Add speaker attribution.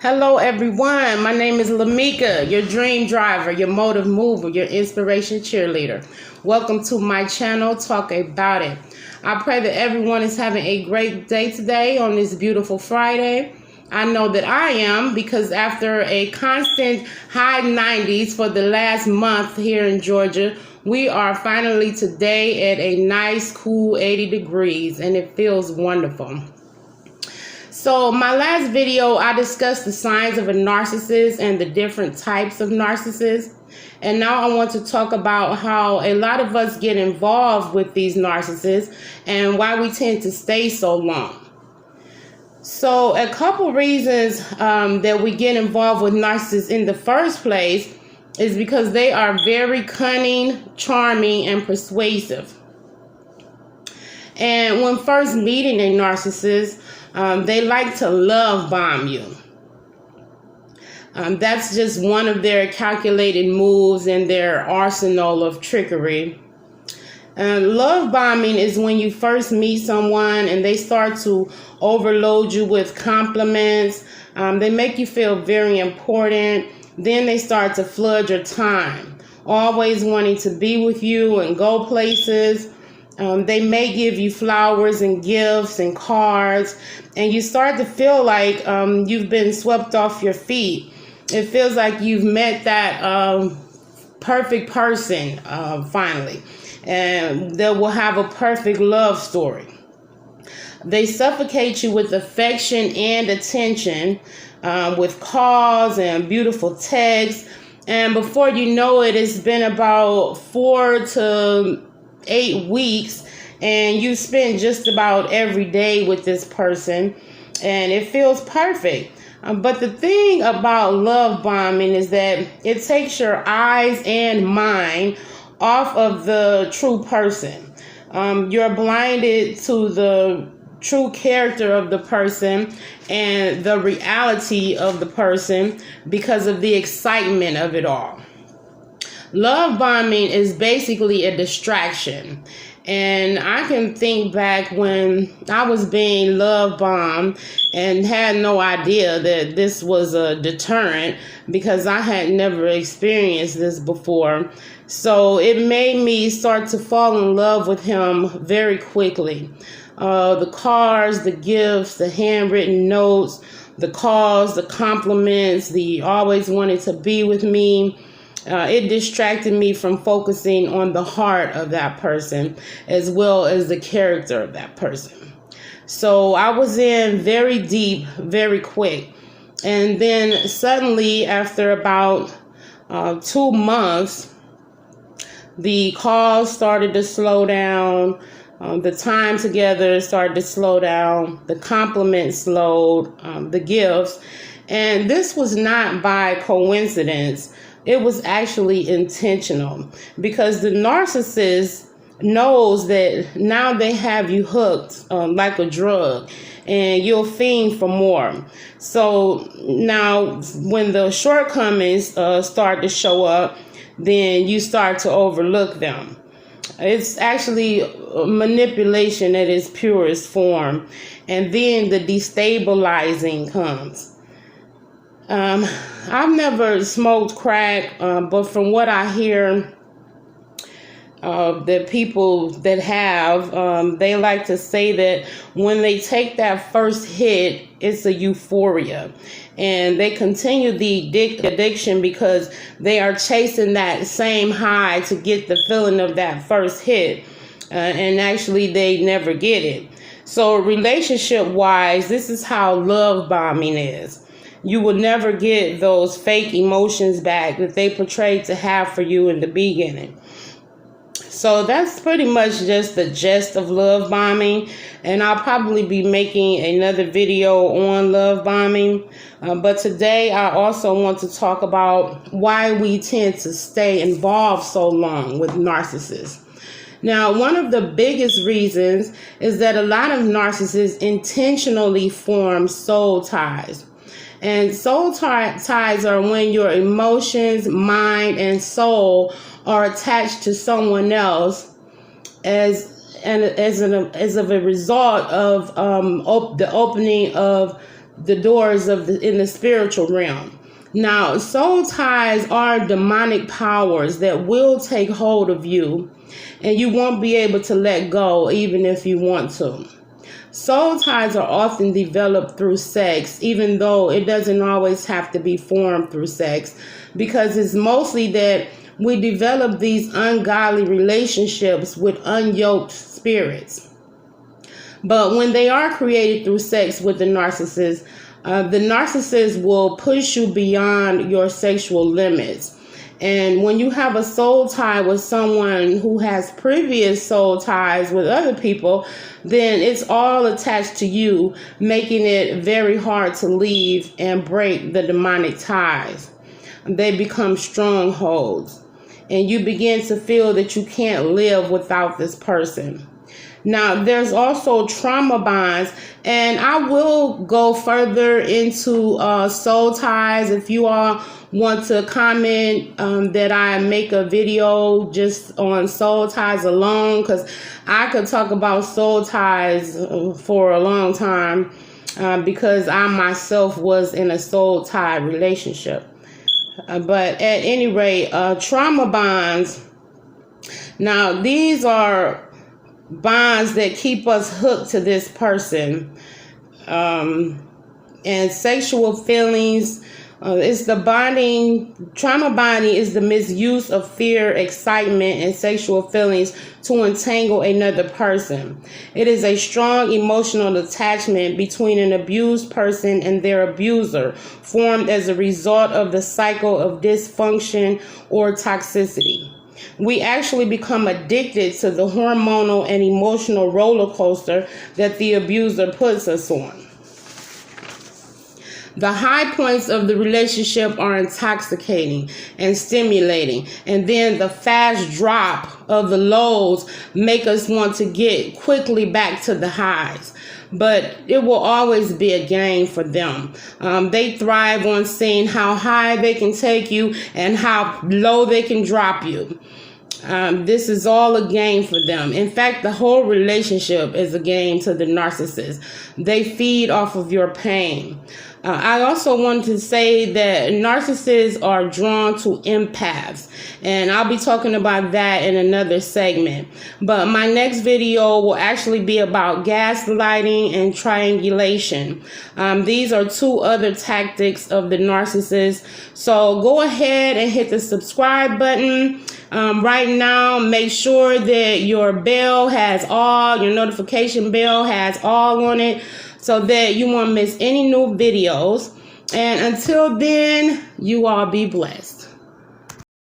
Speaker 1: Hello everyone, my name is Lamika, your dream driver, your motive mover, your inspiration cheerleader. Welcome to my channel, Talk About It. I pray that everyone is having a great day today on this beautiful Friday. I know that I am, because after a constant high 90s for the last month here in Georgia, we are finally today at a nice cool 80 degrees and it feels wonderful. So my last video, I discussed the signs of a narcissist and the different types of narcissists. And now I want to talk about how a lot of us get involved with these narcissists and why we tend to stay so long. So a couple reasons that we get involved with narcissists in the first place is because they are very cunning, charming, and persuasive. And when first meeting a narcissist, they like to love bomb you. That's just one of their calculated moves in their arsenal of trickery. Love bombing is when you first meet someone and they start to overload you with compliments. They make you feel very important. Then they start to flood your time, always wanting to be with you and go places. They may give you flowers and gifts and cards, and you start to feel like you've been swept off your feet. It feels like you've met that perfect person finally, and they will have a perfect love story. They suffocate you with affection and attention, with calls and beautiful texts, and before you know it, it's been about 4 to 8 weeks and you spend just about every day with this person and it feels perfect. But the thing about love bombing is that it takes your eyes and mind off of the true person. You're blinded to the true character of the person and the reality of the person because of the excitement of it all. Love bombing is basically a distraction. And I can think back when I was being love bombed and had no idea that this was a deterrent because I had never experienced this before. So it made me start to fall in love with him very quickly. The cards, the gifts, the handwritten notes, the calls, the compliments, the always wanted to be with me. It distracted me from focusing on the heart of that person as well as the character of that person. So I was in very deep, very quick. And then suddenly, after about 2 months, the calls started to slow down. The time together started to slow down. The compliments slowed, the gifts. And this was not by coincidence. It was actually intentional because the narcissist knows that now they have you hooked like a drug and you'll fiend for more. So now when the shortcomings start to show up, then you start to overlook them. It's actually manipulation at its purest form. And then the destabilizing comes. I've never smoked crack, but from what I hear, the people that have, they like to say that when they take that first hit, it's a euphoria. And they continue the addiction because they are chasing that same high to get the feeling of that first hit. And actually, they never get it. So relationship-wise, this is how love bombing is. You will never get those fake emotions back that they portrayed to have for you in the beginning. So that's pretty much just the gist of love bombing. And I'll probably be making another video on love bombing. But today I also want to talk about why we tend to stay involved so long with narcissists. Now, one of the biggest reasons is that a lot of narcissists intentionally form soul ties. And soul ties are when your emotions, mind, and soul are attached to someone else as a result of the opening of the doors of in the spiritual realm. Now, soul ties are demonic powers that will take hold of you, and you won't be able to let go even if you want to. Soul ties are often developed through sex, even though it doesn't always have to be formed through sex, because it's mostly that we develop these ungodly relationships with unyoked spirits. But when they are created through sex with the narcissist will push you beyond your sexual limits. And when you have a soul tie with someone who has previous soul ties with other people, then it's all attached to you, making it very hard to leave and break the demonic ties. They become strongholds, and you begin to feel that you can't live without this person. Now, there's also trauma bonds, and I will go further into soul ties. If you all want to comment that I make a video just on soul ties alone, because I could talk about soul ties for a long time because I myself was in a soul tie relationship. But at any rate, trauma bonds. Now, these are bonds that keep us hooked to this person. And sexual feelings, it's the bonding. Trauma bonding is the misuse of fear, excitement, and sexual feelings to entangle another person. It is a strong emotional attachment between an abused person and their abuser, formed as a result of the cycle of dysfunction or toxicity. We actually become addicted to the hormonal and emotional roller coaster that the abuser puts us on. The high points of the relationship are intoxicating and stimulating, and then the fast drop of the lows make us want to get quickly back to the highs. But it will always be a game for them. They thrive on seeing how high they can take you and how low they can drop you. This is all a game for them. In fact, the whole relationship is a game to the narcissist. They feed off of your pain. I also wanted to say that narcissists are drawn to empaths, and I'll be talking about that in another segment. But my next video will actually be about gaslighting and triangulation. These are two other tactics of the narcissist. So go ahead and hit the subscribe button. Right now, make sure that your bell has all, your notification bell has all on it, so that you won't miss any new videos. And until then, you all be blessed.